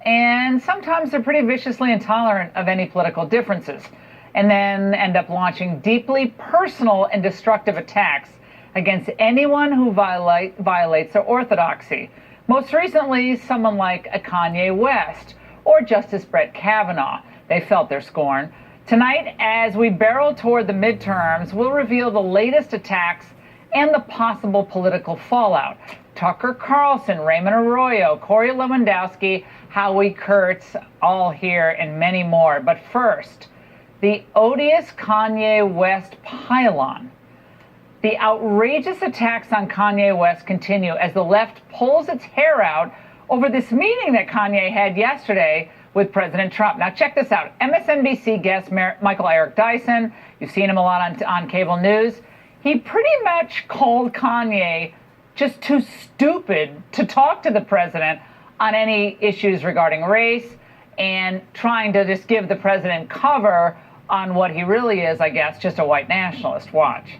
and sometimes they're pretty viciously intolerant of any political differences, and then end up launching deeply personal and destructive attacks against anyone who violates their orthodoxy. Most recently, someone like a Kanye West or Justice Brett Kavanaugh. They felt their scorn. Tonight, as we barrel toward the midterms, we'll reveal the latest attacks and the possible political fallout. Tucker Carlson, Raymond Arroyo, Corey Lewandowski, Howie Kurtz, all here and many more. But first, the odious Kanye West pylon. The outrageous attacks on Kanye West continue as the left pulls its hair out over this meeting that Kanye had yesterday with President Trump. Now check this out. MSNBC guest Michael Eric Dyson, you've seen him a lot on cable news. He pretty much called Kanye just too stupid to talk to the president on any issues regarding race, and trying to just give the president cover on what he really is, I guess, just a white nationalist. Watch.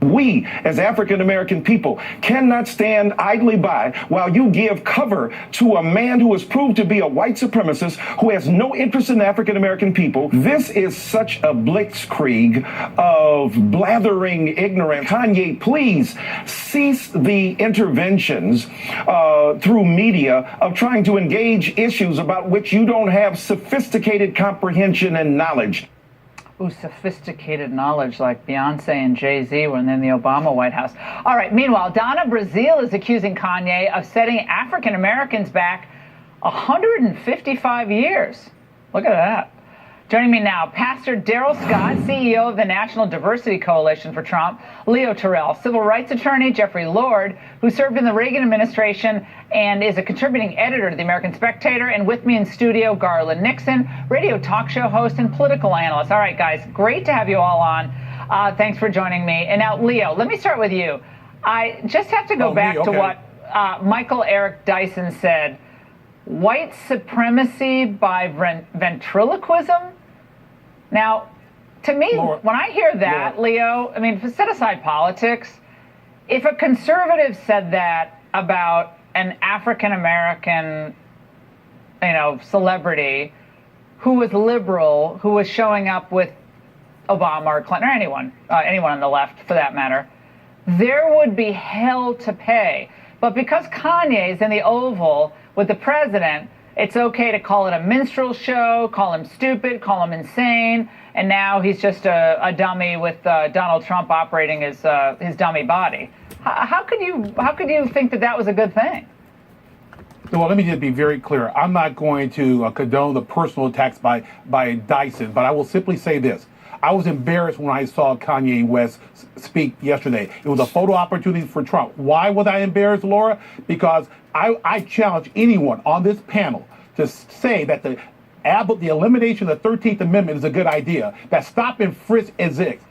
We, as African-American people, cannot stand idly by while you give cover to a man who is proved to be a white supremacist who has no interest in African-American people. This is such a blitzkrieg of blathering ignorance. Kanye, please cease the interventions through media of trying to engage issues about which you don't have sophisticated comprehension and knowledge. Ooh, sophisticated knowledge like Beyonce and Jay-Z when in the Obama White House. All right, meanwhile, Donna Brazile is accusing Kanye of setting African Americans back 155 years. Look at that. Joining me now, Pastor Daryl Scott, CEO of the National Diversity Coalition for Trump, Leo Terrell, civil rights attorney, Jeffrey Lord, who served in the Reagan administration and is a contributing editor to the American Spectator, and with me in studio, Garland Nixon, radio talk show host and political analyst. All right, guys, great to have you all on. Thanks for joining me. And now, Leo, let me start with you. I just have to go back to what Michael Eric Dyson said. White supremacy by ventriloquism? Now, to me, Laura, when I hear that, Leo, I mean, set aside politics, if a conservative said that about an African-American, celebrity who was liberal, who was showing up with Obama or Clinton or anyone on the left for that matter, there would be hell to pay. But because Kanye's in the Oval with the president, it's okay to call it a minstrel show, call him stupid, call him insane, and now he's just a dummy with Donald Trump operating his dummy body. How could you think that was a good thing? Well, let me just be very clear. I'm not going to condone the personal attacks by Dyson, but I will simply say this. I was embarrassed when I saw Kanye West speak yesterday. It was a photo opportunity for Trump. Why was I embarrassed, Laura? Because I challenge anyone on this panel to say that the elimination of the 13th Amendment is a good idea, that stop and frisk exists.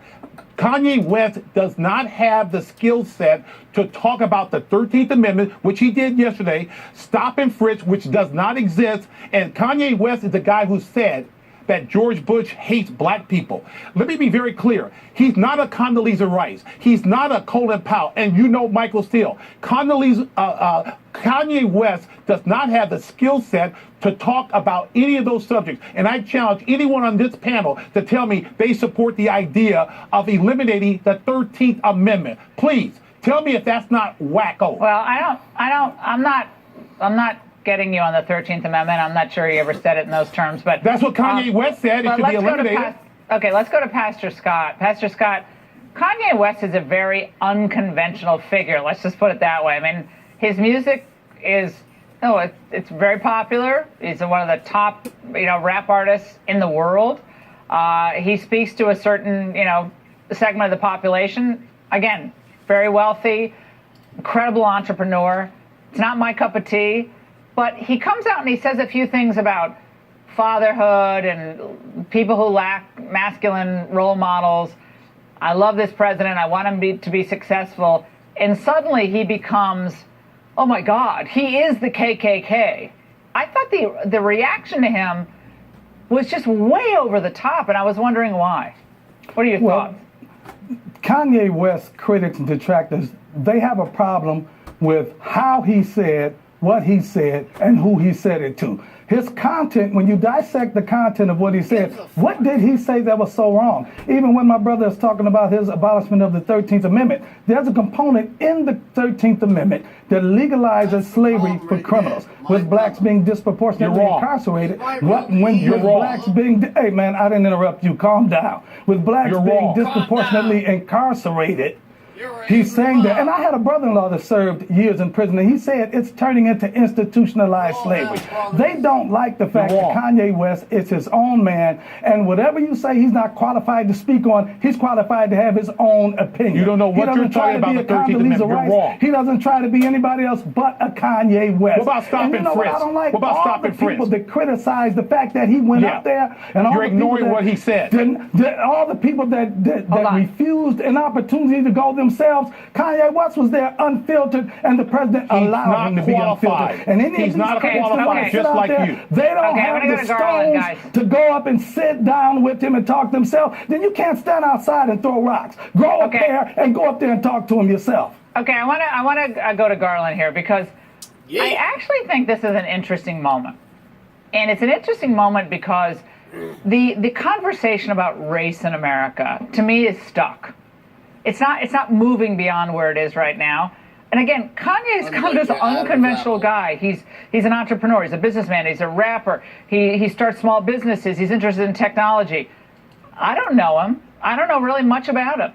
Kanye West does not have the skill set to talk about the 13th Amendment, which he did yesterday, stop and frisk, which does not exist, and Kanye West is the guy who said that George Bush hates black people. Let me be very clear. He's not a Condoleezza Rice. He's not a Colin Powell. And you know Michael Steele. Kanye West does not have the skill set to talk about any of those subjects. And I challenge anyone on this panel to tell me they support the idea of eliminating the 13th Amendment. Please, tell me if that's not wacko. Well, I'm not getting you on the 13th Amendment. I'm not sure he ever said it in those terms, but that's what Kanye West said. It should be eliminated. Okay, let's go to Pastor Scott. Pastor Scott, Kanye West is a very unconventional figure. Let's just put it that way. I mean, his music is, it's very popular. He's one of the top, rap artists in the world. He speaks to a certain, segment of the population. Again, very wealthy, incredible entrepreneur. It's not my cup of tea. But he comes out and he says a few things about fatherhood and people who lack masculine role models. I love this president. I want him to be successful. And suddenly he becomes, oh my God, he is the KKK. I thought the reaction to him was just way over the top, and I was wondering why. What are your thoughts? Kanye West critics and detractors, they have a problem with how he said what he said and who he said it to. His content, when you dissect the content of what he said, what did he say that was so wrong? Even when my brother is talking about his abolishment of the 13th Amendment, there's a component in the 13th Amendment that legalizes slavery for criminals, with blacks being disproportionately incarcerated. Blacks being, hey man, I didn't interrupt you, calm down. With blacks being disproportionately incarcerated, he's saying that, and I had a brother-in-law that served years in prison, and he said it's turning into institutionalized slavery. They don't like the fact that Kanye West is his own man, and whatever you say he's not qualified to speak on, he's qualified to have his own opinion. You don't know what you're talking about the 13th Amendment. You're wrong. He doesn't try to be anybody else but a Kanye West. What about stop and frisk? I don't like what about all stop the and frisk? people that criticize the fact that he went up there, and all you're the people ignoring what he said. All the people that refused an opportunity to go themselves. Kanye West was there unfiltered, and the president allowed him to be unfiltered. And any he's not qualified, just like you. They don't have the stones to go up and sit down with him and talk themselves. Then you can't stand outside and throw rocks. Grow a pair and go up there and talk to him yourself. Okay, I want to go to Garland here because I actually think this is an interesting moment, and it's an interesting moment because the conversation about race in America to me is stuck. It's not moving beyond where it is right now. And again, Kanye's kind of this unconventional guy. He's an entrepreneur. He's a businessman. He's a rapper. He starts small businesses. He's interested in technology. I don't know him. I don't know really much about him.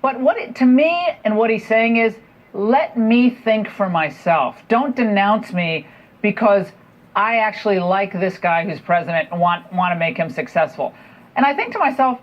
But to me and what he's saying is, let me think for myself. Don't denounce me because I actually like this guy who's president and want to make him successful. And I think to myself,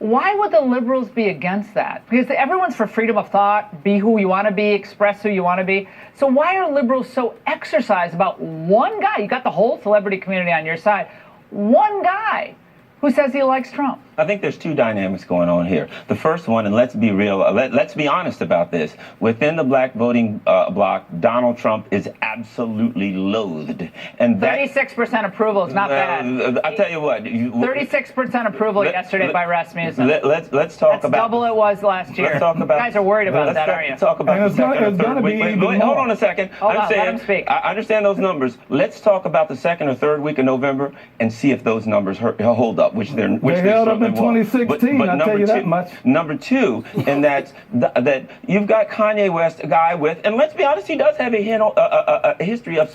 why would the liberals be against that? Because everyone's for freedom of thought, be who you want to be, express who you want to be. So why are liberals so exercised about one guy? You got the whole celebrity community on your side. One guy who says he likes Trump. I think there's two dynamics going on here. The first one, and let's be real, let's be honest about this. Within the black voting bloc, Donald Trump is absolutely loathed. And 36% approval is not bad. I tell you what. 36% approval yesterday by Rasmussen. Let's talk about... double it was last year. Let's talk about, you guys are worried about that, aren't you? Let's talk about the second or third week. Wait, hold on a second. Let him speak. I understand those numbers. Let's talk about the second or third week of November and see if those numbers hold up, which they held up in 2016, but I'll tell you that much. Number two, and that you've got Kanye West, a guy with, and let's be honest, he does have a history of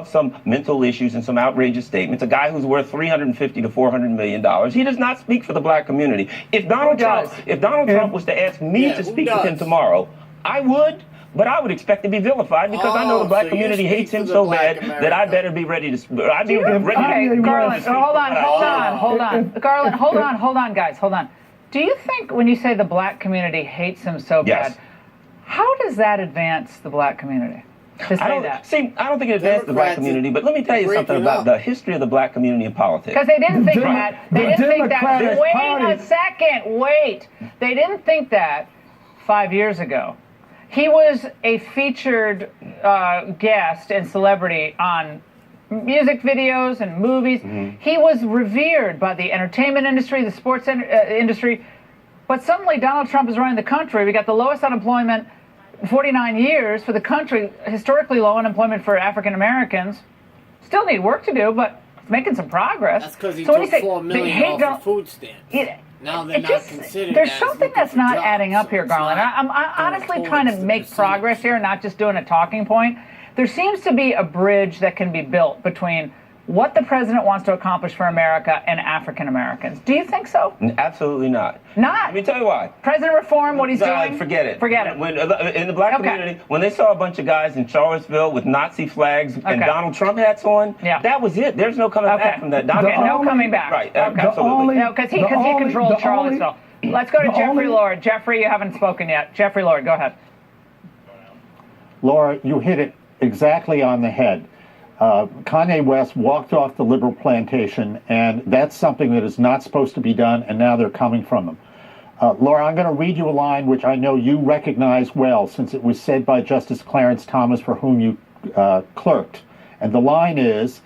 some mental issues and some outrageous statements. A guy who's worth $350 to $400 million. He does not speak for the black community. If Donald Trump was to ask me to speak with him tomorrow, I would. But I would expect to be vilified because I know the black community hates him so bad that I better be ready to. I'd be ready. Okay, Garland, hold on. Garland, hold on, guys, hold on. Do you think when you say the black community hates him so bad, how does that advance the black community? I don't think it advanced the black community, but let me tell you something about the history of the black community in politics. Because they didn't think that. They didn't think that. Wait a second. Wait. They didn't think that 5 years ago. He was a featured guest and celebrity on music videos and movies. Mm-hmm. He was revered by the entertainment industry, the sports industry. But suddenly Donald Trump is running the country. We got the lowest unemployment in 49 years for the country, historically low unemployment for African Americans. Still need work to do, but it's making some progress. That's because he took $4 million off of food stamps. Now they're not considered. There's something that's not adding up here, Garland. I'm honestly trying to make progress here, not just doing a talking point. There seems to be a bridge that can be built between what the president wants to accomplish for America and African Americans. Do you think so? Absolutely not. Not? Let me tell you why. President reform, what he's doing? Forget it. Forget it. When, in the black community, when they saw a bunch of guys in Charlottesville with Nazi flags and Donald Trump hats on, that was it. There's no coming back from that. No coming back. Right, absolutely. No, because he controlled Charlottesville. Let's go to Jeffrey Lord. Jeffrey, you haven't spoken yet. Jeffrey Lord, go ahead. Laura, you hit it exactly on the head. Kanye West walked off the liberal plantation, and that's something that is not supposed to be done, and now they're coming from him. Laura, I'm going to read you a line which I know you recognize well, since it was said by Justice Clarence Thomas, for whom you clerked. And the line is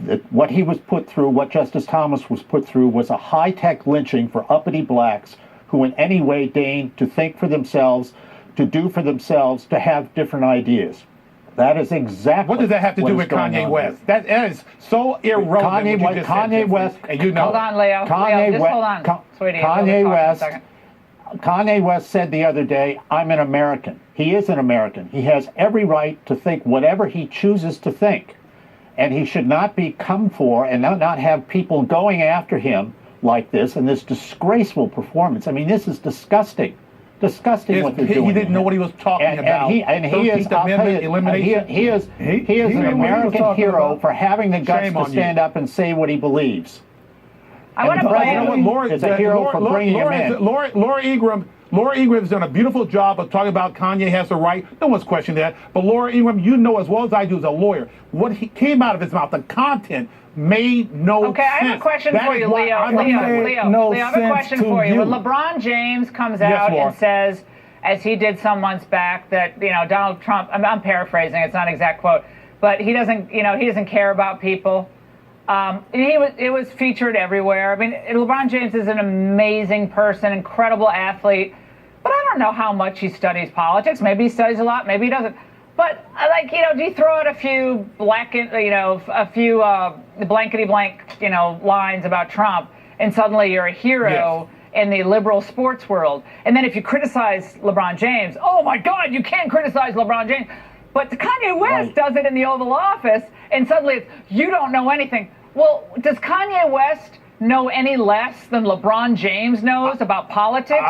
that what he was put through, what Justice Thomas was put through, was a high-tech lynching for uppity blacks who in any way deigned to think for themselves, to do for themselves, to have different ideas. That is exactly. What does that have to do with Kanye West? That is so irrelevant. Kanye West, and you know. Hold on, Leo. Leo, just hold on, sweetie. Kanye West said the other day, "I'm an American." He is an American. He has every right to think whatever he chooses to think, and he should not be come for and not have people going after him like this in this disgraceful performance. I mean, this is disgusting. Disgusting what they're doing. He didn't know what he was talking about. He is an American hero for having the guts to stand up and say what he believes. I want to play. Laura is a hero for bringing him in. Laura Ingraham has done a beautiful job of talking about Kanye has a right. No one's questioning that. But Laura Ingraham, you know as well as I do as a lawyer, what he came out of his mouth, the content made no sense. Okay, I have a question for you, Leo. Leo, I have a question for you. When LeBron James comes out and says, as he did some months back, that Donald Trump, I'm paraphrasing, it's not an exact quote, but he doesn't care about people. It was featured everywhere. I mean, LeBron James is an amazing person, incredible athlete, but I don't know how much he studies politics. Maybe he studies a lot, maybe he doesn't. But do you throw out a few blankety blank, lines about Trump, and suddenly you're a hero in the liberal sports world? And then if you criticize LeBron James, oh my God, you can't criticize LeBron James. But Kanye West does it in the Oval Office, and suddenly it's, you don't know anything. Well, does Kanye West know any less than LeBron James knows about politics?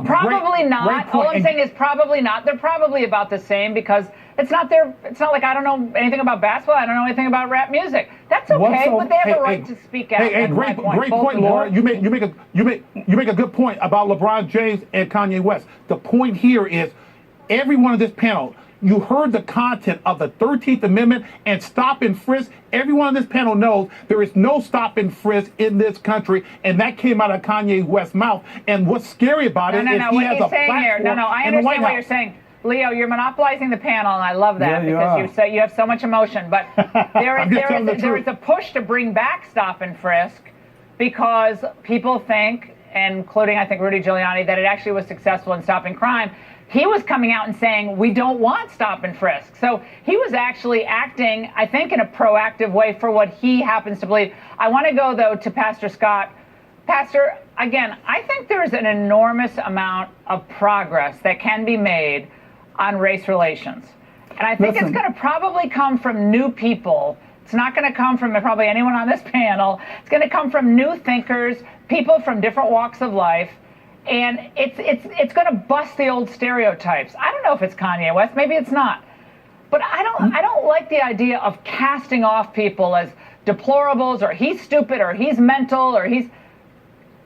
Probably not. All I'm saying is probably not. They're probably about the same because it's not like I don't know anything about basketball. I don't know anything about rap music. That's okay, but they have a right to speak out. Great point, Laura. You make a good point about LeBron James and Kanye West. The point here is everyone on this panel. You heard the content of the 13th Amendment and stop and frisk. Everyone on this panel knows there is no stop and frisk in this country, and that came out of Kanye West's mouth. And what's scary about it is he has a platform I understand what you're saying. Leo, you're monopolizing the panel, and I love that because you have so much emotion. But there is a push to bring back stop and frisk because people think, including I think Rudy Giuliani, that it actually was successful in stopping crime. He was coming out and saying, we don't want stop and frisk. So he was actually acting, I think, in a proactive way for what he happens to believe. I want to go, though, to Pastor Scott. Pastor, again, I think there's an enormous amount of progress that can be made on race relations. And I think it's going to probably come from new people. It's not going to come from probably anyone on this panel. It's going to come from new thinkers, people from different walks of life. And it's going to bust the old stereotypes. I don't know if it's Kanye West. Maybe it's not. But I don't like the idea of casting off people as deplorables or he's stupid or he's mental or he's...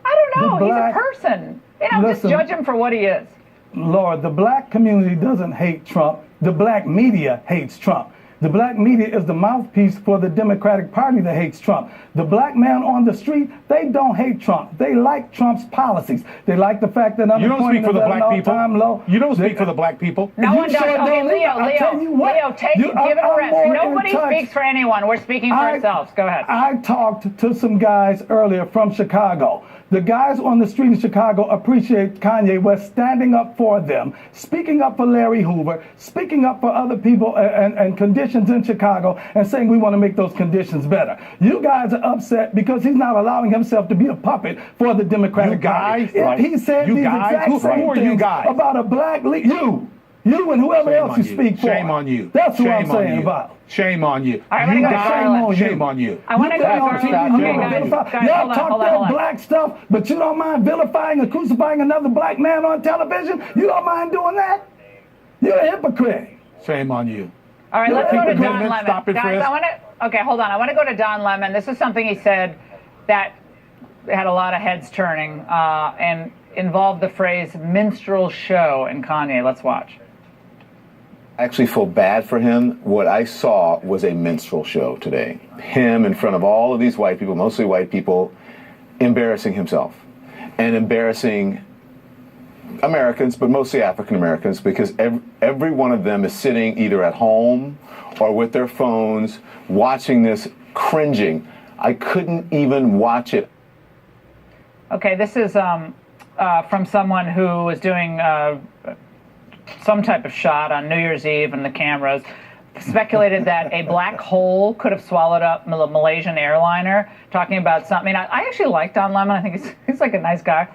I don't know. He's a person. Just judge him for what he is. Lord, the black community doesn't hate Trump. The black media hates Trump. The black media is the mouthpiece for the Democratic Party that hates Trump. The black man on the street, they don't hate Trump. They like Trump's policies. They like the fact that unemployment is at an all-time low. You don't speak for the black people. No one does. Okay, Leo, give it a rest. Nobody speaks for anyone. We're speaking for ourselves. Go ahead. I talked to some guys earlier from Chicago. The guys on the street in Chicago appreciate Kanye West standing up for them, speaking up for Larry Hoover, speaking up for other people and conditions in Chicago, and saying we want to make those conditions better. You guys are upset because he's not allowing himself to be a puppet for the Democratic Party. If he said these exact same things about a black leader, you and whoever else you speak for. Shame on you. That's what I'm saying about. Shame on you. Shame on you. I want to go to y'all talk that black stuff, but you don't mind vilifying and crucifying another black man on television? You don't mind doing that? You're a hypocrite. Shame on you. All right, let's go to Don Lemon. Guys, hold on. I want to go to Don Lemon. This is something he said that had a lot of heads turning and involved the phrase minstrel show in Kanye. Let's watch. I actually feel bad for him. What I saw was a minstrel show today. Him in front of all of these white people, mostly white people, embarrassing himself and embarrassing Americans, but mostly African Americans, because every one of them is sitting either at home or with their phones watching this, cringing. I couldn't even watch it. Okay, this is from someone who was doing some type of shot on New Year's Eve and the cameras. speculated that a black hole could have swallowed up a Malaysian airliner, talking about something. I actually like Don Lemon. I think he's like a nice guy.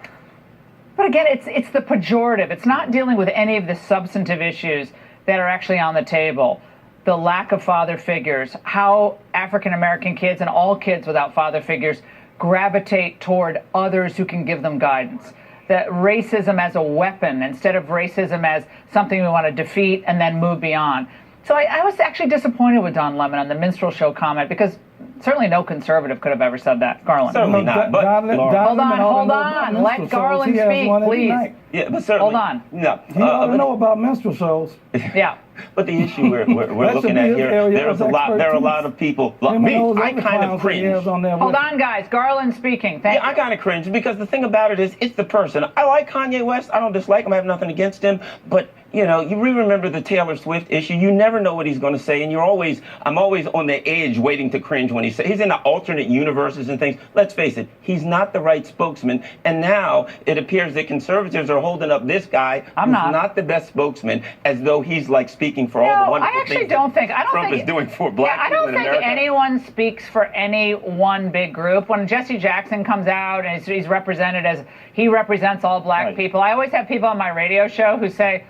But again, it's the pejorative. It's not dealing with any of the substantive issues that are actually on the table. The lack of father figures, how African-American kids and all kids without father figures gravitate toward others who can give them guidance. That racism as a weapon instead of racism as something we want to defeat and then move beyond. So I was actually disappointed with Don Lemon on the minstrel show comment, because certainly no conservative could have ever said that. Garland. Certainly not. But hold on. Let Garland speak, please. Yeah, but certainly. Hold on. No. You ought to know about minstrel shows. Yeah. But the issue we're looking at here, there are a lot of people. I kind of cringe. Hold on, guys. Garland speaking. Thank you. I kind of cringe, because the thing about it is, it's the person. I like Kanye West. I don't dislike him. I have nothing against him. But you know, you remember the Taylor Swift issue. You never know what he's going to say, and I'm always on the edge, waiting to cringe when he's in the alternate universes and things. Let's face it, he's not the right spokesman. And now it appears that conservatives are holding up this guy who's not the best spokesman, as though he's like speaking for all the wonderful things Trump is doing for black people in America. I don't think anyone speaks for any one big group. When Jesse Jackson comes out and he's represented as he represents all black people, I always have people on my radio show who say,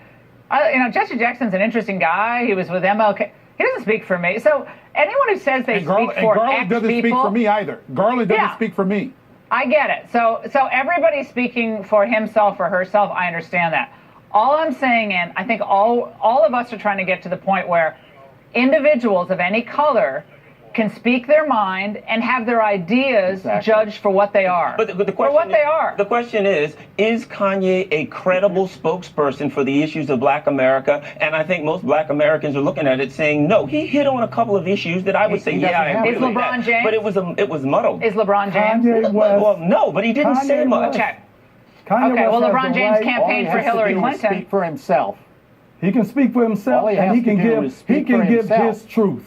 Jesse Jackson's an interesting guy. He was with MLK. He doesn't speak for me. So anyone who says they speak for Garland doesn't speak for me either. Garland doesn't speak for me. I get it. So everybody's speaking for himself or herself. I understand that. All I'm saying, and I think all of us are trying to get to the point where individuals of any color can speak their mind and have their ideas judged for what they are. But the question The question is Kanye a credible spokesperson for the issues of black America? And I think most black Americans are looking at it saying, no, he hit on a couple of issues that I would say, I agree with LeBron that. James? But it was muddled. Is LeBron James? Well, no, but he didn't say much. Okay, well, LeBron James campaigned for Hillary Clinton. Speak for himself. He can speak for himself, and he can give his truth.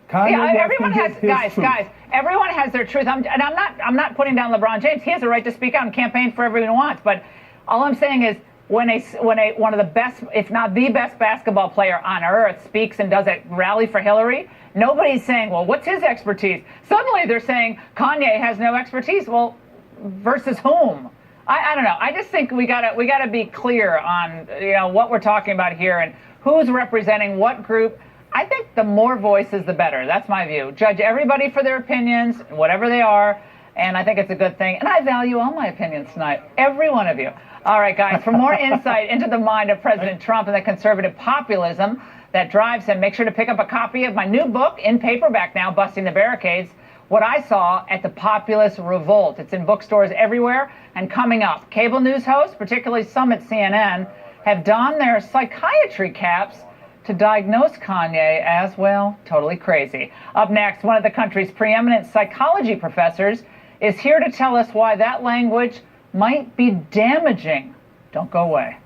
Everyone has guys. Everyone has their truth. I'm not putting down LeBron James. He has a right to speak out and campaign for everyone he wants. But all I'm saying is, when one of the best, if not the best, basketball player on earth speaks and does a rally for Hillary, nobody's saying, well, what's his expertise? Suddenly they're saying Kanye has no expertise. Well, versus whom? I don't know. I just think we gotta be clear on what we're talking about here and who's representing what group. I think the more voices, the better. That's my view. Judge everybody for their opinions, whatever they are, and I think it's a good thing. And I value all my opinions tonight, every one of you. All right, guys, for more insight into the mind of President Trump and the conservative populism that drives him, make sure to pick up a copy of my new book, in paperback now, Busting the Barricades, What I Saw at the Populist Revolt. It's in bookstores everywhere. And coming up, cable news hosts, particularly some at CNN, have donned their psychiatry caps to diagnose Kanye as, well, totally crazy. Up next, one of the country's preeminent psychology professors is here to tell us why that language might be damaging. Don't go away.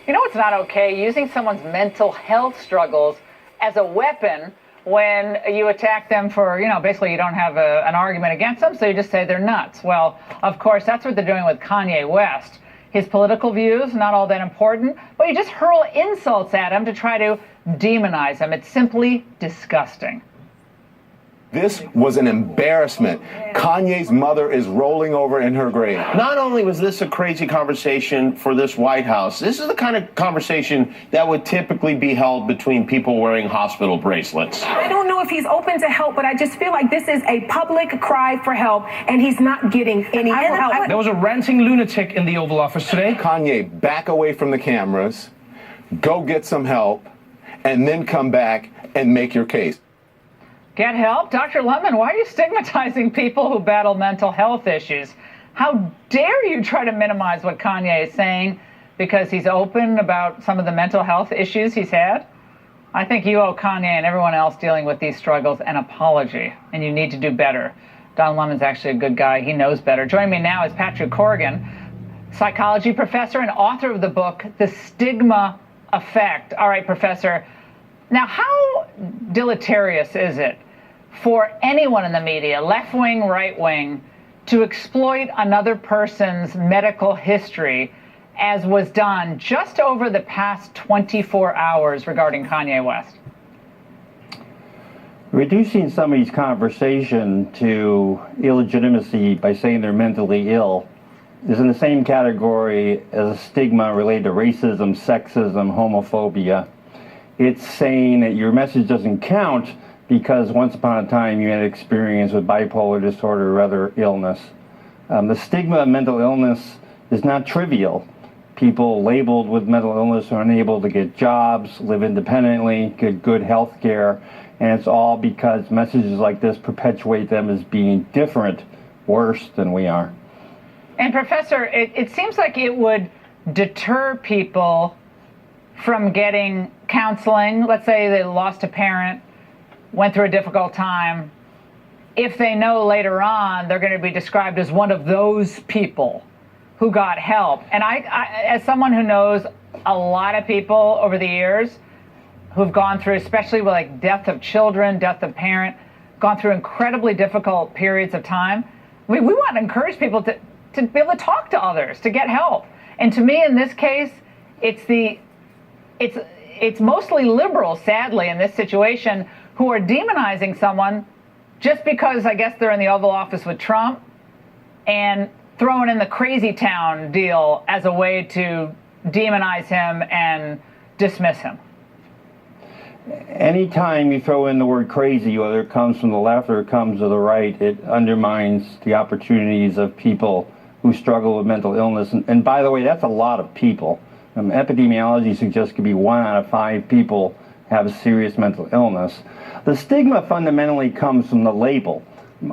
You know it's not okay? Using someone's mental health struggles as a weapon when you attack them for, basically you don't have an argument against them, so you just say they're nuts. Well, of course, that's what they're doing with Kanye West. His political views, not all that important, but you just hurl insults at him to try to demonize him. It's simply disgusting. This was an embarrassment. Kanye's mother is rolling over in her grave. Not only was this a crazy conversation for this White House, this is the kind of conversation that would typically be held between people wearing hospital bracelets. I don't know if he's open to help, but I just feel like this is a public cry for help, and he's not getting any help. There was a ranting lunatic in the Oval Office today. Kanye, back away from the cameras, go get some help, and then come back and make your case. Get help? Dr. Lemon, why are you stigmatizing people who battle mental health issues? How dare you try to minimize what Kanye is saying because he's open about some of the mental health issues he's had? I think you owe Kanye and everyone else dealing with these struggles an apology, and you need to do better. Don Lemon's actually a good guy. He knows better. Joining me now is Patrick Corrigan, psychology professor and author of the book, The Stigma Effect. All right, Professor. Now, how deleterious is it for anyone in the media, left-wing, right-wing, to exploit another person's medical history as was done just over the past 24 hours regarding Kanye West? Reducing somebody's conversation to illegitimacy by saying they're mentally ill is in the same category as a stigma related to racism, sexism, homophobia. It's saying that your message doesn't count because once upon a time you had experience with bipolar disorder or other illness. The stigma of mental illness is not trivial. People labeled with mental illness are unable to get jobs, live independently, get good health care, and it's all because messages like this perpetuate them as being different, worse than we are. And Professor, it seems like it would deter people from getting counseling. Let's say they lost a parent, went through a difficult time. If they know later on they're going to be described as one of those people who got help. And I as someone who knows a lot of people over the years who've gone through, especially with like death of children, death of parent, gone through incredibly difficult periods of time, we want to encourage people to be able to talk to others, to get help. And to me, in this case, it's mostly liberals, sadly, in this situation, who are demonizing someone just because I guess they're in the Oval Office with Trump and throwing in the crazy town deal as a way to demonize him and dismiss him. Anytime you throw in the word crazy, whether it comes from the left or it comes to the right, it undermines the opportunities of people who struggle with mental illness. And by the way, that's a lot of people. Epidemiology suggests it could be 1 out of 5 people have a serious mental illness. The stigma fundamentally comes from the label.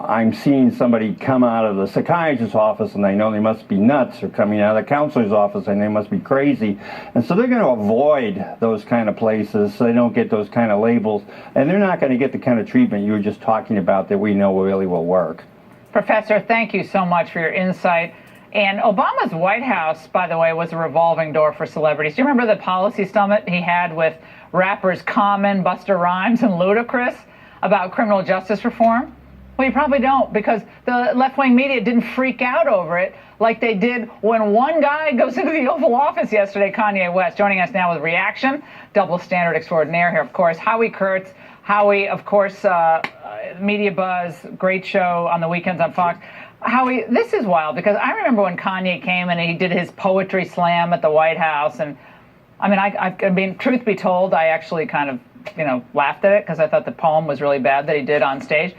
I'm seeing somebody come out of the psychiatrist's office and they know they must be nuts, or coming out of the counselor's office and they must be crazy. And so they're going to avoid those kind of places so they don't get those kind of labels. And they're not going to get the kind of treatment you were just talking about that we know really will work. Professor, thank you so much for your insight. And Obama's White House, by the way, was a revolving door for celebrities. Do you remember the policy summit he had with rappers Common, Busta Rhymes, and Ludacris about criminal justice reform? Well, you probably don't, because the left-wing media didn't freak out over it like they did when one guy goes into the Oval Office yesterday, Kanye West. Joining us now with reaction, double standard extraordinaire here, of course, Howie Kurtz. Howie, of course, Media Buzz, great show on the weekends on Fox. Howie, this is wild, because I remember when Kanye came and he did his poetry slam at the White House, and I mean, truth be told, I actually kind of, laughed at it because I thought the poem was really bad that he did on stage.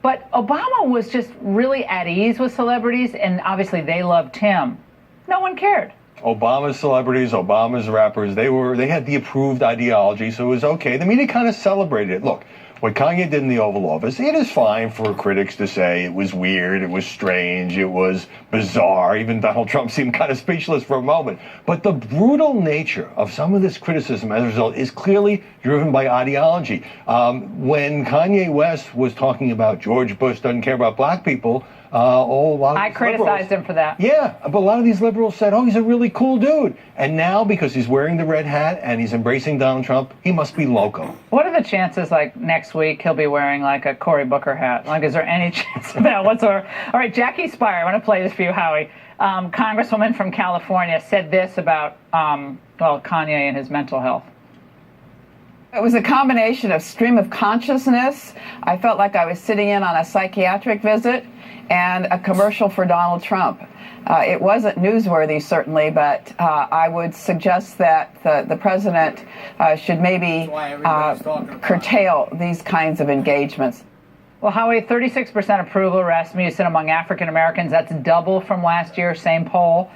But Obama was just really at ease with celebrities, and obviously they loved him. No one cared. Obama's celebrities, Obama's rappers, they had the approved ideology, so it was okay. The media kind of celebrated it. Look, what Kanye did in the Oval Office, it is fine for critics to say it was weird, it was strange, it was bizarre. Even Donald Trump seemed kind of speechless for a moment. But the brutal nature of some of this criticism as a result is clearly driven by ideology. When Kanye West was talking about George Bush doesn't care about black people, I criticized him for that. Yeah, but a lot of these liberals said, oh, he's a really cool dude. And now, because he's wearing the red hat and he's embracing Donald Trump, he must be loco. What are the chances, like, next week he'll be wearing, like, a Cory Booker hat? Like, is there any chance of that whatsoever? All right, Jackie Spire, I want to play this for you, Howie. Congresswoman from California said this about, Kanye and his mental health. It was a combination of stream of consciousness. I felt like I was sitting in on a psychiatric visit, and a commercial for Donald Trump. It wasn't newsworthy, certainly, but I would suggest that the president should maybe curtail these kinds of engagements. Well, Howie, 36% approval, Rasmussen, among African Americans. That's double from last year, same poll.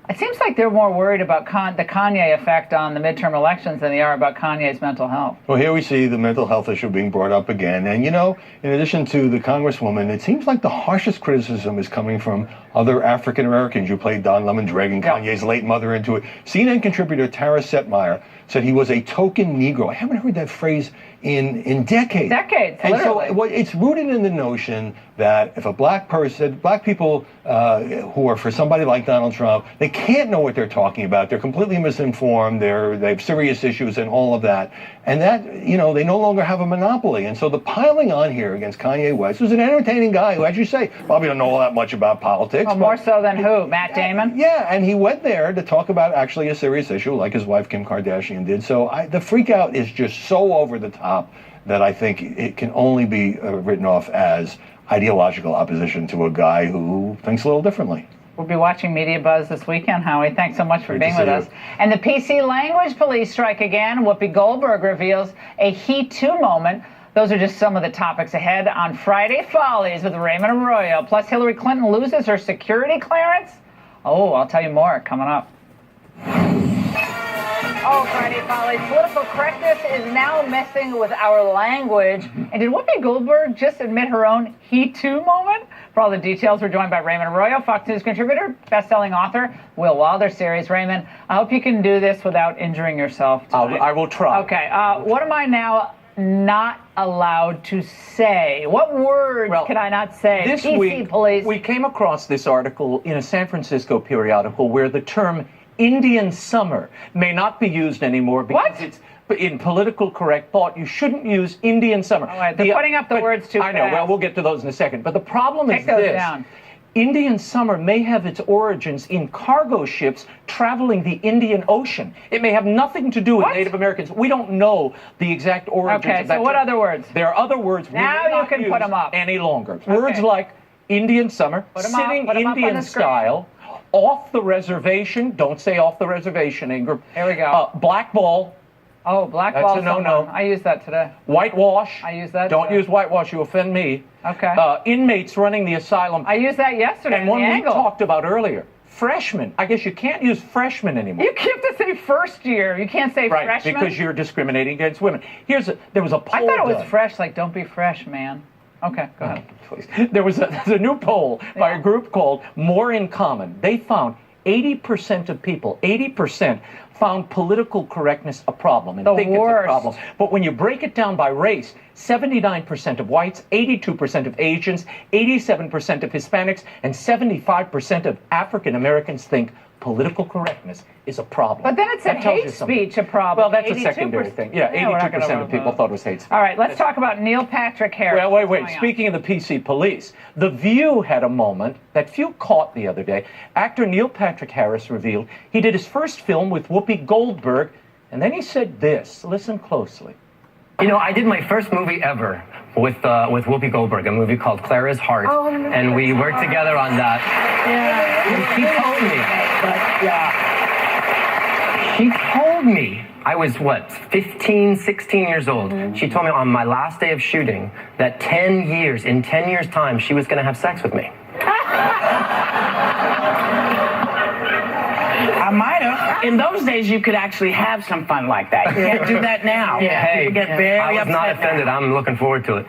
It seems like they're more worried about the Kanye effect on the midterm elections than they are about Kanye's mental health. Well, here we see the mental health issue being brought up again. And, in addition to the Congresswoman, it seems like the harshest criticism is coming from other African Americans. You played Don Lemon dragging Kanye's late mother into it. CNN contributor Tara Setmeyer said he was a token Negro. I haven't heard that phrase in decades. Decades, And literally. so it's rooted in the notion that if a black people who are for somebody like Donald Trump, they can't know what they're talking about. They're completely misinformed. They have serious issues and all of that. And that, they no longer have a monopoly. And so the piling on here against Kanye West, who's an entertaining guy who, as you say, probably don't know all that much about politics. Well, more so than who? Matt Damon? Yeah, and he went there to talk about actually a serious issue like his wife Kim Kardashian did. So the freak out is just so over the top that I think it can only be written off as ideological opposition to a guy who thinks a little differently. We'll be watching Media Buzz this weekend, Howie. Thanks so much for Great being to with see us. And the PC language police strike again. Whoopi Goldberg reveals a He Too moment. Those are just some of the topics ahead on Friday Follies with Raymond Arroyo. Plus, Hillary Clinton loses her security clearance. Oh, I'll tell you more coming up. Oh, Friday Follies. Political correctness is now messing with our language. And did Whoopi Goldberg just admit her own He Too moment? For all the details, we're joined by Raymond Arroyo, Fox News contributor, best-selling author, Will Wilder series. Raymond, I hope you can do this without injuring yourself tonight. I will try. Okay. What am I now not allowed to say? What words can I not say? This PC week, police. we came across this article in a San Francisco periodical where the term Indian summer may not be used anymore because it's in political correct thought. You shouldn't use Indian summer. All right, they're putting up the words too I know. fast. Well, we'll get to those in a second. But the problem is Take those this. down. Indian summer may have its origins in cargo ships traveling the Indian Ocean. It may have nothing to do with Native Americans. We don't know the exact origins Okay, of that so what term. other words? There are other words we Now may you not can use put 'em up. any longer. Words like Indian summer, Put 'em up, sitting put 'em up on Indian the screen. style, off the reservation. Don't say off the reservation, Ingram. Here we go. Blackball. Oh, blackball. That's a no-no. I used that today. Whitewash. I use that. Don't today. use whitewash. You offend me. Okay. Inmates running the asylum. I used that yesterday. And in one the we angle. talked about earlier. Freshmen. I guess you can't use freshmen anymore. You have to say first year. You can't say Right, freshman. because you're discriminating against women. There was a poll. I thought it was done. fresh, like don't be fresh, man. Okay, go ahead. Please. There's a new poll by a group called More in Common. They found 80% of people, 80% found political correctness a problem and think it's a problem. But when you break it down by race, 79% of whites, 82% of Asians, 87% of Hispanics, and 75% of African Americans think political correctness is a problem. But then it said That tells you hate something. speech a problem. Well, that's a 82%. secondary thing. Yeah, we're not 82% gonna of people thought it was hate speech. All right, let's talk about Neil Patrick Harris. Well, wait. What's going on? Speaking of the PC police, The View had a moment that few caught the other day. Actor Neil Patrick Harris revealed he did his first film with Whoopi Goldberg, and then he said this. Listen closely. You know, I did my first movie ever with Whoopi Goldberg, a movie called Clara's Heart, and we worked together on that. Yeah. She told me, I was, 15, 16 years old. She told me on my last day of shooting that in 10 years' time, she was going to have sex with me. I might have. In those days, you could actually have some fun like that. You can't do that now. Hey, People get very I was not upset offended. now. I'm looking forward to it.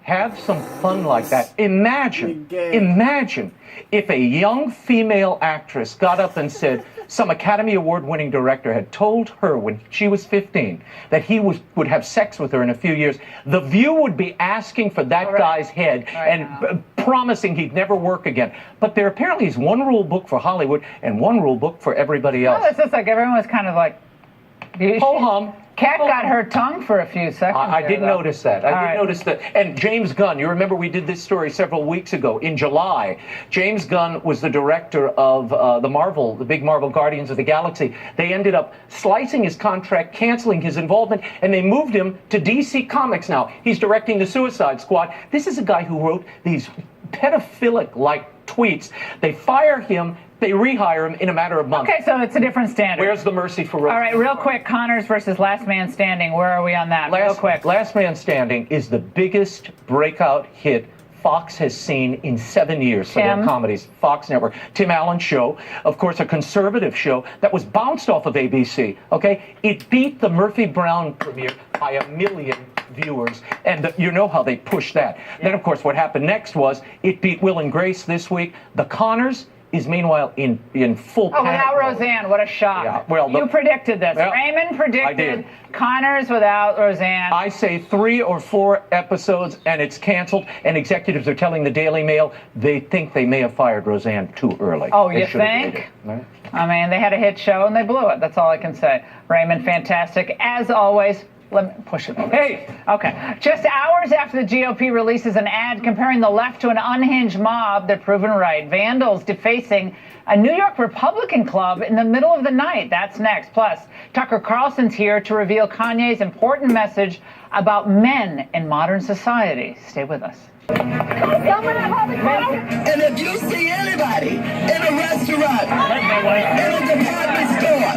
Have some fun like that. Imagine if a young female actress got up and said some Academy Award-winning director had told her when she was 15 that he would have sex with her in a few years. The View would be asking for that guy's head and promising he'd never work again. But there apparently is one rule book for Hollywood and one rule book for everybody else. Well, it's just like everyone was kind of like... Ho-hum. Cat got her tongue for a few seconds. I did though. notice that. I did notice that. And James Gunn, you remember we did this story several weeks ago in July. James Gunn was the director of the big Marvel Guardians of the Galaxy. They ended up slicing his contract, canceling his involvement, and they moved him to DC Comics now. He's directing the Suicide Squad. This is a guy who wrote these pedophilic-like tweets. They fire him. They rehire him in a matter of months. Okay, so it's a different standard. Where's the mercy for... All right, real quick, Connors versus Last Man Standing. Where are we on that? Real quick. Last Man Standing is the biggest breakout hit Fox has seen in 7 years for their comedies. Fox Network. Tim Allen's show, of course, a conservative show that was bounced off of ABC, okay? It beat the Murphy Brown premiere by 1 million viewers, and you know how they pushed that. Then, of course, what happened next was it beat Will and Grace this week. The Connors, is meanwhile in full Oh, panic without mode. Roseanne, what a shock. Yeah, well, you predicted this. Well, Raymond I predicted did. Connors without Roseanne. I say 3 or 4 episodes and it's canceled, and executives are telling the Daily Mail they think they may have fired Roseanne too early. Oh, They you should have think? waited. Right? I mean, they had a hit show and they blew it. That's all I can say. Raymond, fantastic. As always, let me push it over. Hey! Okay. Just hours after the GOP releases an ad comparing the left to an unhinged mob, they're proven right. Vandals defacing a New York Republican club in the middle of the night. That's next. Plus, Tucker Carlson's here to reveal Kanye's important message about men in modern society. Stay with us. And if you see anybody in a restaurant, in a department store,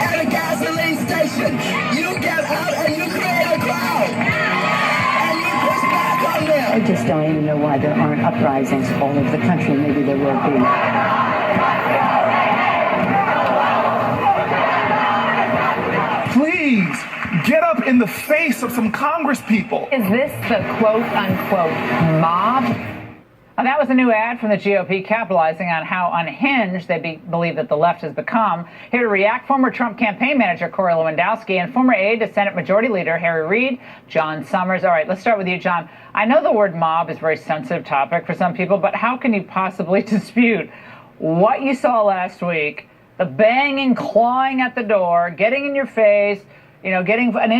at a gasoline station, you get out and you create a crowd. And you push back on them. I just don't even know why there aren't uprisings all over the country. Maybe there will be. Please get up in the face of some Congress people. Is this the quote-unquote mob? That was a new ad from the GOP capitalizing on how unhinged they believe that the left has become. Here to react, former Trump campaign manager Corey Lewandowski and former aide to Senate Majority Leader Harry Reid, John Summers. All right, let's start with you, John. I know the word mob is a very sensitive topic for some people, but how can you possibly dispute what you saw last week, the banging, clawing at the door, getting in your face, you know, getting an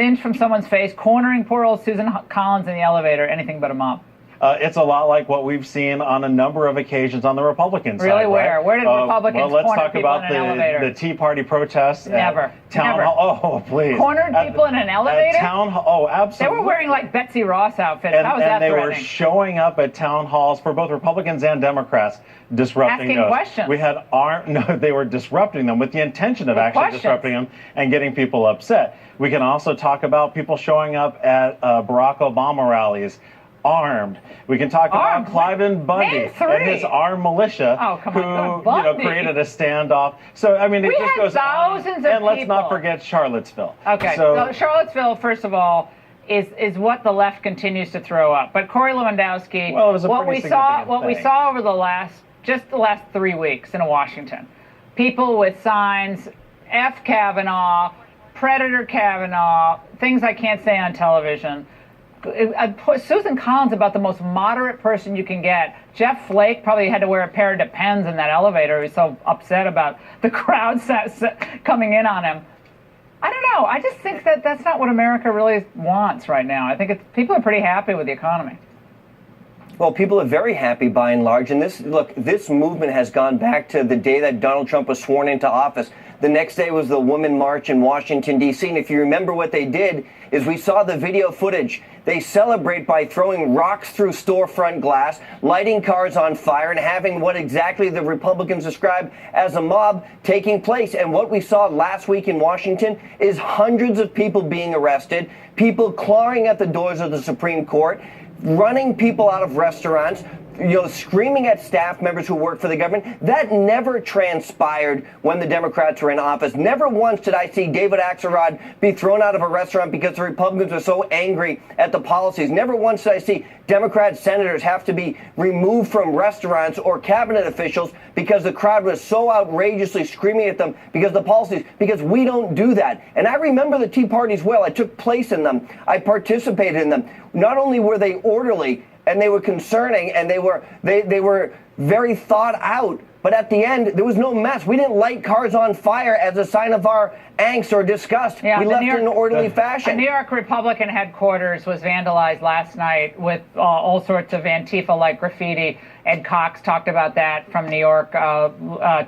inch from someone's face, cornering poor old Susan Collins in the elevator, anything but a mob? It's a lot like what we've seen on a number of occasions on the Republican side. Really, where? Right? Where did Republicans well, let's corner talk people about in an elevator? the Tea Party protests. Never. Town Never. Hall. Oh, please. Cornered people in an elevator? Town Hall. Oh, absolutely. They were wearing like Betsy Ross outfits. And, How was that they were threatening? showing up at town halls for both Republicans and Democrats, disrupting Asking those. questions. We had no, they were disrupting them with the intention of With actually questions. disrupting them and getting people upset. We can also talk about people showing up at Barack Obama rallies armed. We can talk about Cliven Bundy Name three. and his armed militia who Bundy. created a standoff. So I mean, it We just had goes on. thousands of And let's not people. forget Charlottesville. Okay, So, so Charlottesville, first of all, is what the left continues to throw up. But Corey Lewandowski, Well, it was a what pretty we saw, significant what we thing. saw over the last 3 weeks in Washington, people with signs, F Kavanaugh, Predator Kavanaugh, things I can't say on television. Susan Collins, about the most moderate person you can get. Jeff Flake probably had to wear a pair of Depends in that elevator. He was so upset about the crowd coming in on him. I don't know. I just think that that's not what America really wants right now. I think people are pretty happy with the economy. Well, people are very happy by and large. And this movement has gone back to the day that Donald Trump was sworn into office. The next day was the Women March in Washington, D.C. And if you remember what they did is we saw the video footage. They celebrate by throwing rocks through storefront glass, lighting cars on fire, and having what exactly the Republicans describe as a mob taking place. And what we saw last week in Washington is hundreds of people being arrested, people clawing at the doors of the Supreme Court, running people out of restaurants, screaming at staff members who work for the government. That never transpired when the Democrats were in office. Never once did I see David Axelrod be thrown out of a restaurant because the Republicans are so angry at the policies. Never once did I see Democrat senators have to be removed from restaurants or cabinet officials because the crowd was so outrageously screaming at them because of the policies, because we don't do that. And I remember the Tea Parties well. I took place in them. I participated in them. Not only were they orderly, and they were concerning, and they were very thought out. But at the end, there was no mess. We didn't light cars on fire as a sign of our angst or disgust. Yeah, we left it in an orderly fashion. The New York Republican headquarters was vandalized last night with all sorts of Antifa-like graffiti. Ed Cox talked about that from New York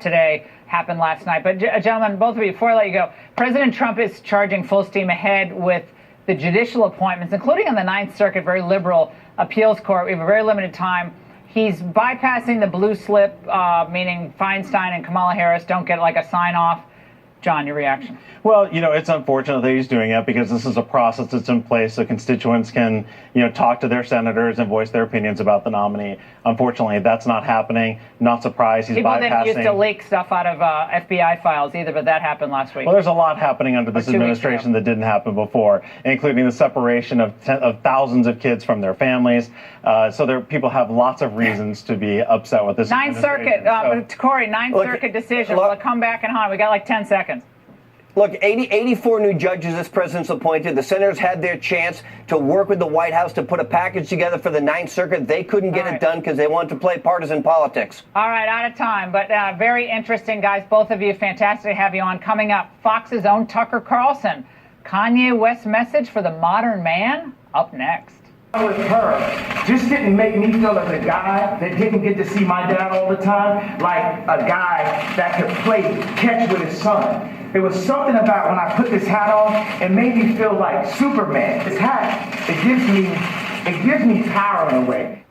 today. Happened last night. But gentlemen, both of you, before I let you go, President Trump is charging full steam ahead with the judicial appointments, including on the Ninth Circuit, very liberal appeals court. We have a very limited time. He's bypassing the blue slip, meaning Feinstein and Kamala Harris don't get like a sign off. John, your reaction? Well, it's unfortunate that he's doing it because this is a process that's in place so constituents can, talk to their senators and voice their opinions about the nominee. Unfortunately, that's not happening. Not surprised he's People bypassing. didn't used to leak stuff out of FBI files either, but that happened last week. Well, there's a lot happening under this administration that didn't happen before, including the separation of thousands of kids from their families. So people have lots of reasons to be upset with this. Ninth Circuit, Corey, Ninth Circuit decision. We'll come back and on. We got like 10 seconds. Look, 84 new judges this president's appointed. The senators had their chance to work with the White House to put a package together for the Ninth Circuit. They couldn't get it done because they wanted to play partisan politics. All right, out of time, but very interesting, guys. Both of you, fantastic to have you on. Coming up, Fox's own Tucker Carlson. Kanye West's message for the modern man, up next. With her just didn't make me feel as a guy that didn't get to see my dad all the time, like a guy that could play catch with his son. There was something about when I put this hat on, it made me feel like Superman. This hat, it gives me power in a way.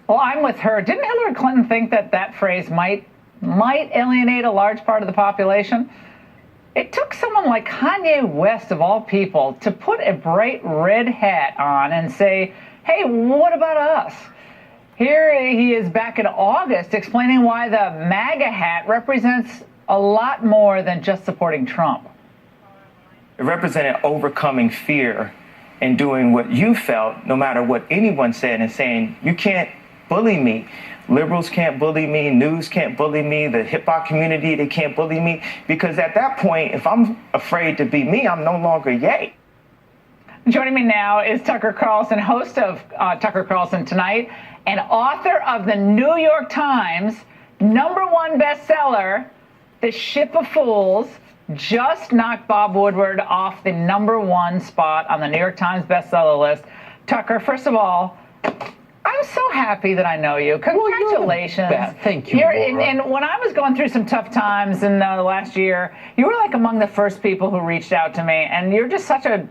Well, I'm with her. Didn't Hillary Clinton think that phrase might alienate a large part of the population? It took someone like Kanye West, of all people, to put a bright red hat on and say, hey, what about us? Here he is back in August explaining why the MAGA hat represents a lot more than just supporting Trump. It represented overcoming fear and doing what you felt, no matter what anyone said, and saying, you can't bully me. Liberals can't bully me, news can't bully me, the hip-hop community, they can't bully me, because at that point, if I'm afraid to be me, I'm no longer Ye. Joining me now is Tucker Carlson, host of Tucker Carlson Tonight, and author of the New York Times #1 bestseller, The Ship of Fools, just knocked Bob Woodward off the #1 spot on the New York Times bestseller list. Tucker, first of all, I'm so happy that I know you. Congratulations. Thank you. And when I was going through some tough times in the last year, you were like among the first people who reached out to me. And you're just such a,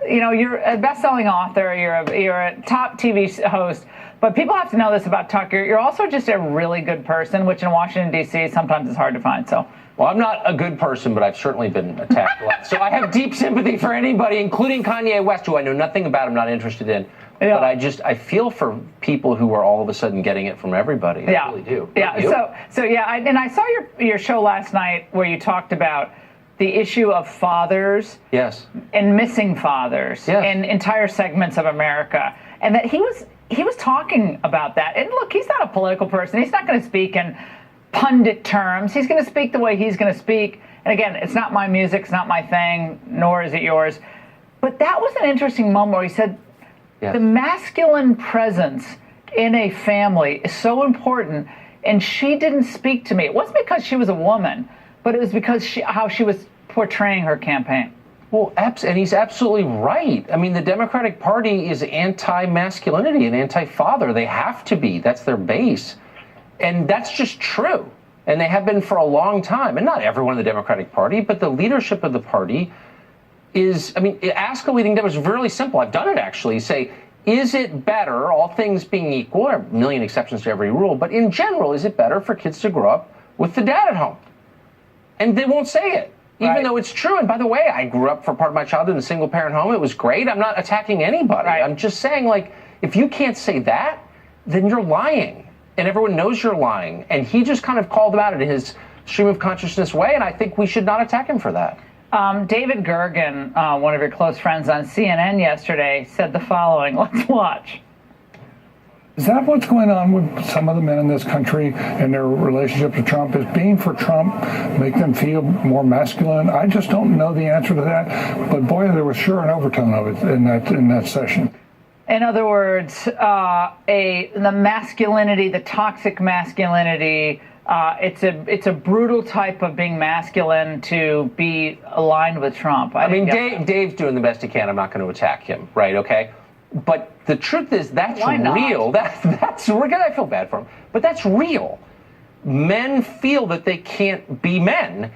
you're a best-selling author. You're a top TV host. But people have to know this about Tucker. You're also just a really good person, which in Washington, D.C. sometimes is hard to find. So. Well, I'm not a good person, but I've certainly been attacked a lot. So I have deep sympathy for anybody, including Kanye West, who I know nothing about, I'm not interested in. Yeah. But I feel for people who are all of a sudden getting it from everybody. I really do. Yeah. And I saw your show last night where you talked about the issue of fathers. Yes. And missing fathers in entire segments of America, and that he was talking about that. And look, he's not a political person. He's not going to speak in pundit terms. He's going to speak the way he's going to speak. And again, it's not my music, it's not my thing, nor is it yours. But that was an interesting moment where he said, the masculine presence in a family is so important, and she didn't speak to me. It wasn't because she was a woman, but it was because how she was portraying her campaign. Well, and he's absolutely right. I mean, the Democratic Party is anti-masculinity and anti-father. They have to be. That's their base. And that's just true. And they have been for a long time. And not everyone in the Democratic Party, but the leadership of the party is, ask a leading Democrat. It's really simple. I've done it, actually. Say, is it better, all things being equal, there are a million exceptions to every rule, but in general, is it better for kids to grow up with the dad at home? And they won't say it, even though it's true. And by the way, I grew up for part of my childhood in a single-parent home. It was great. I'm not attacking anybody. I'm just saying, like, if you can't say that, then you're lying. And everyone knows you're lying. And he just kind of called them out in his stream of consciousness way, and I think we should not attack him for that. David Gergen, one of your close friends on CNN yesterday, said the following. Let's watch. Is that what's going on with some of the men in this country and their relationship to Trump? Is being for Trump make them feel more masculine? I just don't know the answer to that. But boy, there was sure an overtone of it in that session. In other words, the masculinity, the toxic masculinity, it's a brutal type of being masculine to be aligned with Trump. Dave's doing the best he can. I'm not going to attack him, right? Okay. But the truth is, that's real. That's we're gonna. I feel bad for him, but that's real. Men feel that they can't be men,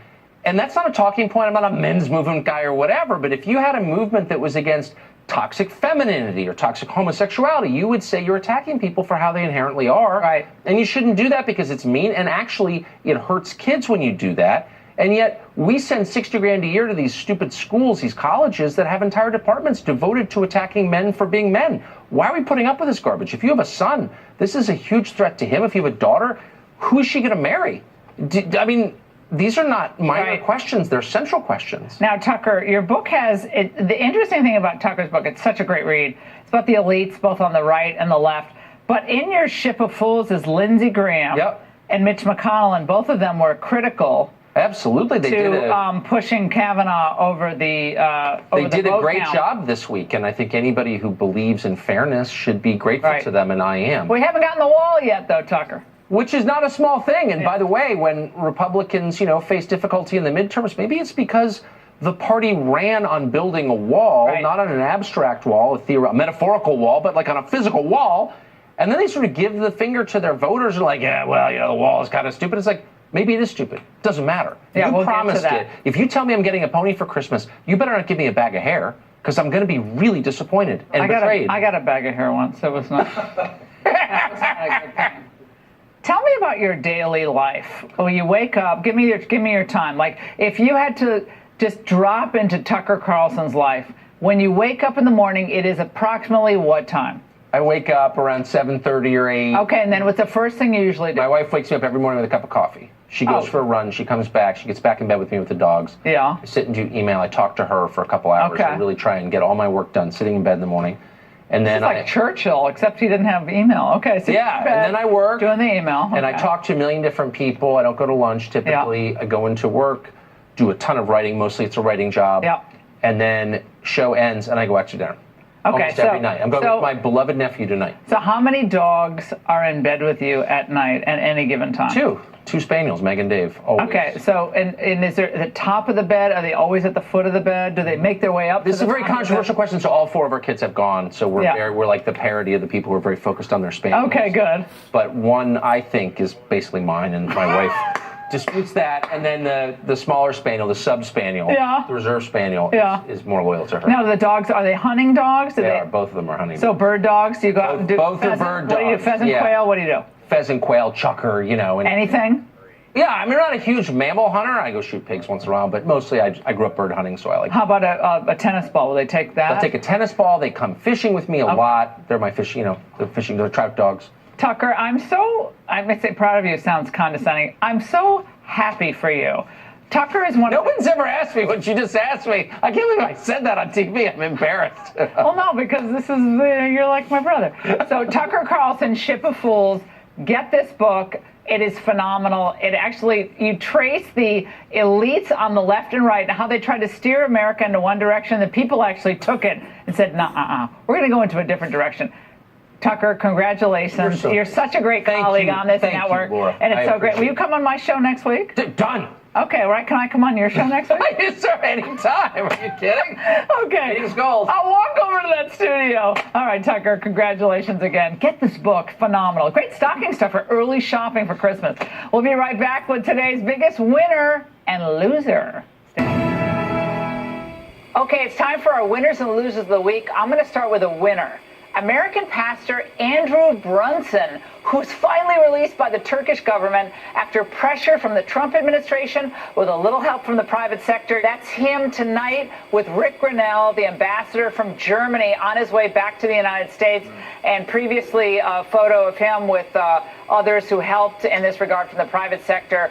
and that's not a talking point. I'm not a men's movement guy or whatever. But if you had a movement that was against toxic femininity or toxic homosexuality, you would say you're attacking people for how they inherently are, right? And you shouldn't do that because it's mean, and actually, it hurts kids when you do that. And yet we send 60 grand a year to these stupid schools, these colleges that have entire departments devoted to attacking men for being men. Why are we putting up with this garbage? If you have a son, this is a huge threat to him. If you have a daughter, who is she going to marry? I mean, these are not minor questions. They're central questions. Now, Tucker, your book has, the interesting thing about Tucker's book, it's such a great read. It's about the elites, both on the right and the left. But in your ship of fools is Lindsey Graham and Mitch McConnell, and both of them were critical. Absolutely, they did pushing Kavanaugh over the They did a great job this week, and I think anybody who believes in fairness should be grateful to them, and I am. We haven't gotten the wall yet, though, Tucker. Which is not a small thing. And by the way, when Republicans, face difficulty in the midterms, maybe it's because the party ran on building a wall, not on an abstract wall, a metaphorical wall, but like on a physical wall. And then they sort of give the finger to their voters and like, yeah, well, the wall is kind of stupid. It's like, maybe it is stupid. Doesn't matter. You promised it. If you tell me I'm getting a pony for Christmas, you better not give me a bag of hair, because I'm going to be really disappointed and betrayed. I got a bag of hair once. It was not. Tell me about your daily life. When you wake up, give me your time. Like, if you had to just drop into Tucker Carlson's life, when you wake up in the morning, it is approximately what time? I wake up around 7:30 or 8. Okay, and then what's the first thing you usually do? My wife wakes me up every morning with a cup of coffee. She goes for a run. She comes back. She gets back in bed with me with the dogs. Yeah. I sit and do email. I talk to her for a couple hours. I really try and get all my work done sitting in bed in the morning. And then it's like Churchill, except he didn't have email. Okay, so and then I work. Doing the email. And I talk to a million different people. I don't go to lunch typically. I go into work, do a ton of writing. Mostly it's a writing job. Yeah. And then show ends and I go out to dinner. Okay, almost every night. I'm going with my beloved nephew tonight. So how many dogs are in bed with you at night at any given time? Two spaniels, Meg and Dave. Always. Okay, so and is there at the top of the bed? Are they always at the foot of the bed? Do they make their way up? This is a very controversial question. So all 4 of our kids have gone. So we're like the parody of the people who are very focused on their spaniels. Okay, good. But one I think is basically mine, and my wife disputes that. And then the smaller spaniel, the sub spaniel, the reserve spaniel, is more loyal to her. Now the dogs, are they hunting dogs? They are. Both of them are hunting. So bird dogs? Do you go out and do both pheasant? are bird dogs. What do you do? Pheasant, quail? What do you do? Pheasant, quail, chucker, And anything? Yeah, I mean, I'm not a huge mammal hunter. I go shoot pigs once in a while, but mostly I grew up bird hunting, so I like. How about a tennis ball? Will they take that? They'll take a tennis ball. They come fishing with me a lot. They're my fishing, they're fishing. They're trout dogs. Tucker, I may say proud of you sounds condescending. I'm so happy for you. Tucker is one. No one's ever asked me what you just asked me. I can't believe I said that on TV. I'm embarrassed. Well, no, because this is you're like my brother. So Tucker Carlson, Ship of Fools. Get this book. It is phenomenal. It actually, you trace the elites on the left and right and how they tried to steer America into one direction. The people actually took it and said, "No, we're going to go into a different direction." Tucker, congratulations. You're such a great colleague on this network. You, Laura. And it's so great. Will you come on my show next week? Done. Okay, right. Can I come on your show next week? Yes, sir, anytime. Are you kidding? Okay. Meeting's gold. I'll walk over to that studio. All right, Tucker, congratulations again. Get this book. Phenomenal. Great stocking stuff for early shopping for Christmas. We'll be right back with today's biggest winner and loser. Okay, it's time for our winners and losers of the week. I'm going to start with a winner. American pastor Andrew Brunson, who's finally released by the Turkish government after pressure from the Trump administration with a little help from the private sector. That's him tonight with Rick Grinnell, the ambassador from Germany, on his way back to the United States. And previously, a photo of him with others who helped in this regard from the private sector.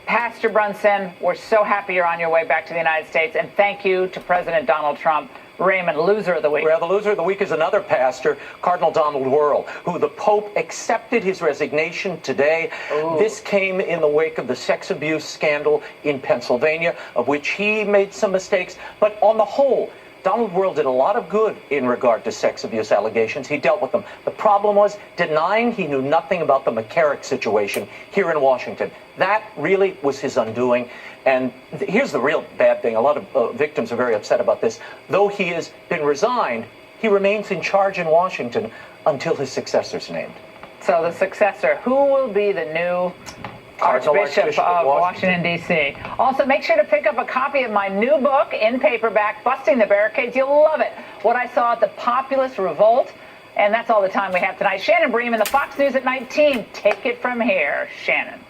Pastor Brunson, we're so happy you're on your way back to the United States. And thank you to President Donald Trump. Raymond, loser of the week. Well, the loser of the week is another pastor, Cardinal Donald Wuerl, who the Pope accepted his resignation today. Ooh. This came in the wake of the sex abuse scandal in Pennsylvania, of which he made some mistakes. But on the whole, Donald Wuerl did a lot of good in regard to sex abuse allegations. He dealt with them. The problem was denying he knew nothing about the McCarrick situation here in Washington. That really was his undoing. And here's the real bad thing. A lot of victims are very upset about this. Though he has been resigned, he remains in charge in Washington until his successor's named. So the successor, who will be the new Archbishop of Washington, D.C.? Also, make sure to pick up a copy of my new book in paperback, Busting the Barricades. You'll love it. What I Saw at the Populist Revolt. And that's all the time we have tonight. Shannon Bream and the Fox News at Night team. Take it from here, Shannon.